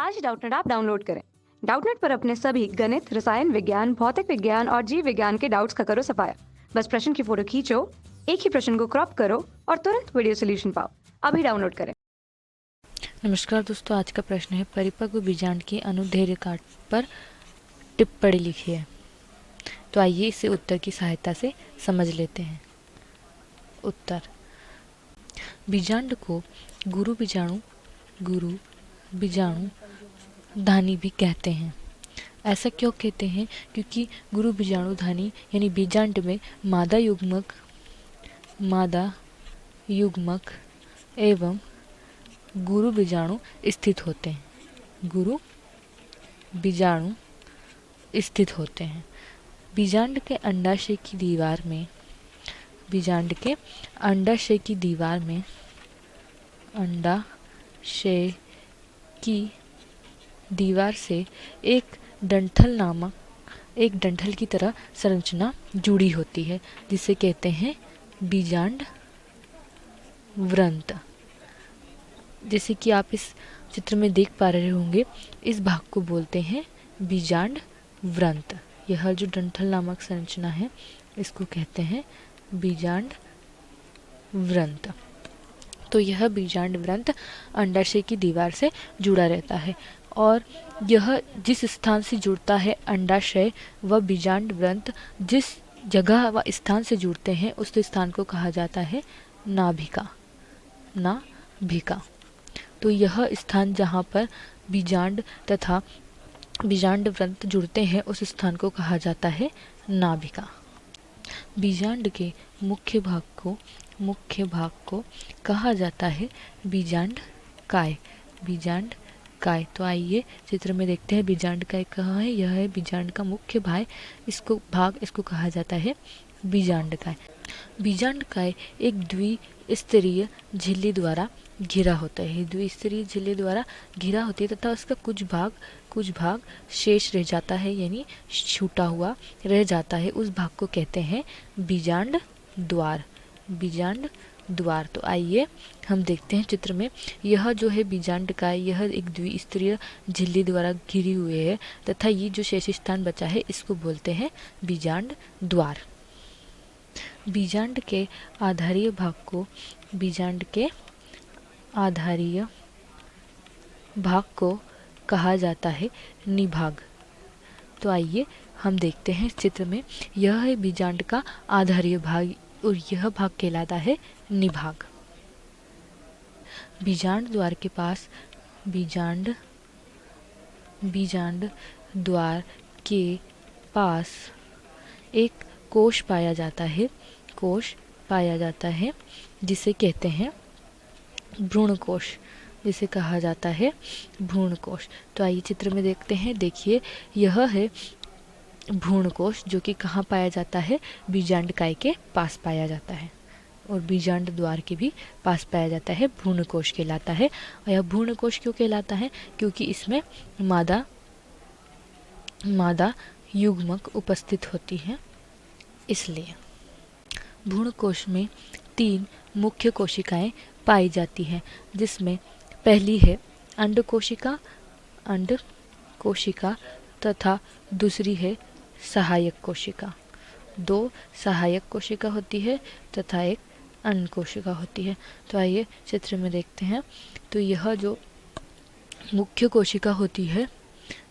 आज Doubtnut app download करें। Doubtnut पर अपने सभी गणित, रसायन विज्ञान, भौतिक विज्ञान और जीव विज्ञान के डाउट्स का करो सफाया। बस प्रश्न की फोटो खींचो, एक ही प्रश्न को क्रॉप करो और तुरंत वीडियो सोल्यूशन पाओ। अभी डाउनलोड करें। नमस्कार दोस्तों, आज का प्रश्न है परिपक्व बीजांड की अनुदैर्घ्य काट पर टिप्पणी लिखिए। तो आइए इसे उत्तर की सहायता से समझ लेते हैं। उत्तर: बीजांड को गुरु बीजाणु धानी भी कहते हैं। ऐसा क्यों कहते हैं? क्योंकि गुरु बीजाणु धानी यानी बीजांड में मादा युग्मक एवं गुरु बीजाणु स्थित होते हैं। गुरु बीजाणु स्थित होते हैं। बीजांड के अंडाशय की दीवार से एक डंठल की तरह संरचना जुड़ी होती है, जिसे कहते हैं बीजांड व्रंत। जैसे कि आप इस चित्र में देख पा रहे होंगे, इस भाग को बोलते हैं बीजांड व्रंत। यह जो डंठल नामक संरचना है, इसको कहते हैं बीजांड व्रंत। तो यह बीजांड व्रंत अंडाशय की दीवार से जुड़ा रहता है और यह जिस स्थान से जुड़ता है अंडाशय व बीजांड व्रंत जिस जगह व स्थान से जुड़ते हैं, उस स्थान को कहा जाता है नाभिका। तो यह स्थान जहाँ पर बीजांड तथा बीजांड व्रंत जुड़ते हैं, उस स्थान को कहा जाता है नाभिका। बीजांड के मुख्य भाग को कहा जाता है बीजांड काय। तो आइए चित्र में देखते हैं बीजांड काय कहाँ है। यह है बीजांड का मुख्य भाग, इसको कहा जाता है बीजांड काय। बीजांड काय एक द्विस्तरीय झिल्ली द्वारा घिरा होता है। द्विस्तरीय झिल्ली द्वारा घिरा होती है तथा उसका कुछ भाग शेष रह जाता है, यानी छूटा हुआ रह जाता है। उस भाग को कहते हैं बीजांड द्वार। तो आइए हम देखते हैं चित्र में। यह जो है बीजांड काय, यह एक द्विस्तरीय झिल्ली द्वारा घिरी हुई है तथा ये जो शेष स्थान बचा है, इसको बोलते हैं बीजांड द्वार। बीजांड के आधारीय भाग को कहा जाता है निभाग। तो आइए हम देखते हैं इस चित्र में। यह है बीजांड का आधारीय भाग और यह भाग कहलाता है निभाग। बीजांड द्वार के पास एक कोश पाया जाता है जिसे कहते हैं भ्रूणकोश, जिसे कहा जाता है भ्रूणकोश। तो आइए चित्र में देखते हैं। देखिए, यह है भ्रूणकोश, जो कि कहाँ पाया जाता है? बीजांड काय के पास पाया जाता है और बीजांड द्वार के भी पास पाया जाता है। भ्रूणकोश कहलाता है। और यह भ्रूणकोश क्यों कहलाता है? क्योंकि इसमें मादा युग्मक उपस्थित होती है, इसलिए। भ्रूणकोश में 3 मुख्य कोशिकाएं पाई जाती हैं, जिसमें पहली है अंड कोशिका तथा दूसरी है सहायक कोशिका। 2 सहायक कोशिका होती है तथा एक अंड कोशिका होती है। तो आइए चित्र में देखते हैं। तो यह जो मुख्य कोशिका होती है,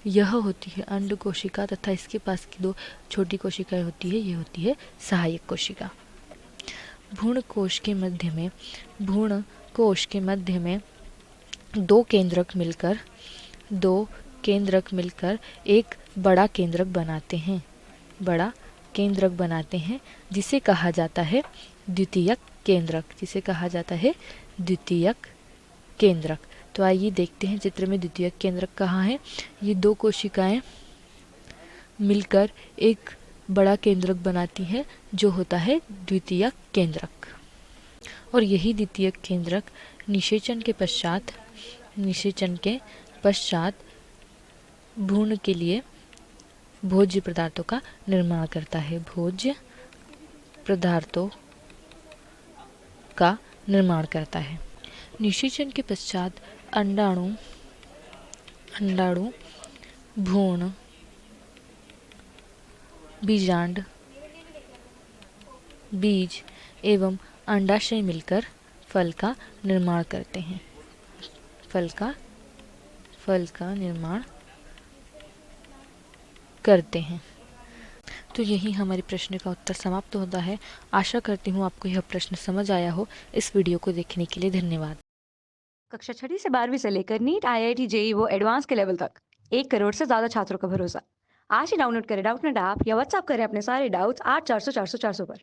यह होती है अंड कोशिका तथा इसके पास की 2 छोटी कोशिकाएं होती है, ये होती है सहायक कोशिका। भ्रूणकोश के मध्य में 2 केंद्रक मिलकर एक बड़ा केंद्रक बनाते हैं, जिसे कहा जाता है द्वितीयक केंद्रक। तो आइए देखते हैं चित्र में द्वितीयक केंद्रक कहाँ है। ये 2 कोशिकाएं मिलकर एक बड़ा केंद्रक बनाती है, जो होता है द्वितीयक केंद्रक। और यही द्वितीयक केंद्रक निषेचन के पश्चात भ्रूण के लिए भोज्य पदार्थों का निर्माण करता है। निषेचन के पश्चात अंडाणु, भ्रूण, बीजांड, बीज एवं अंडाशय मिलकर फल का निर्माण करते हैं। फल का निर्माण करते हैं। तो यही हमारे प्रश्न का उत्तर समाप्त होता है। आशा करती हूँ आपको यह प्रश्न समझ आया हो। इस वीडियो को देखने के लिए धन्यवाद। कक्षा 6वीं से 12वीं से लेकर नीट, IIT, JEE वो एडवांस के लेवल तक 1 करोड़ से ज्यादा छात्रों का भरोसा। आज ही डाउनलोड करें डाउटनेट ऐप या व्हाट्सएप करें अपने सारे डाउट्स 8400 400 400 पर।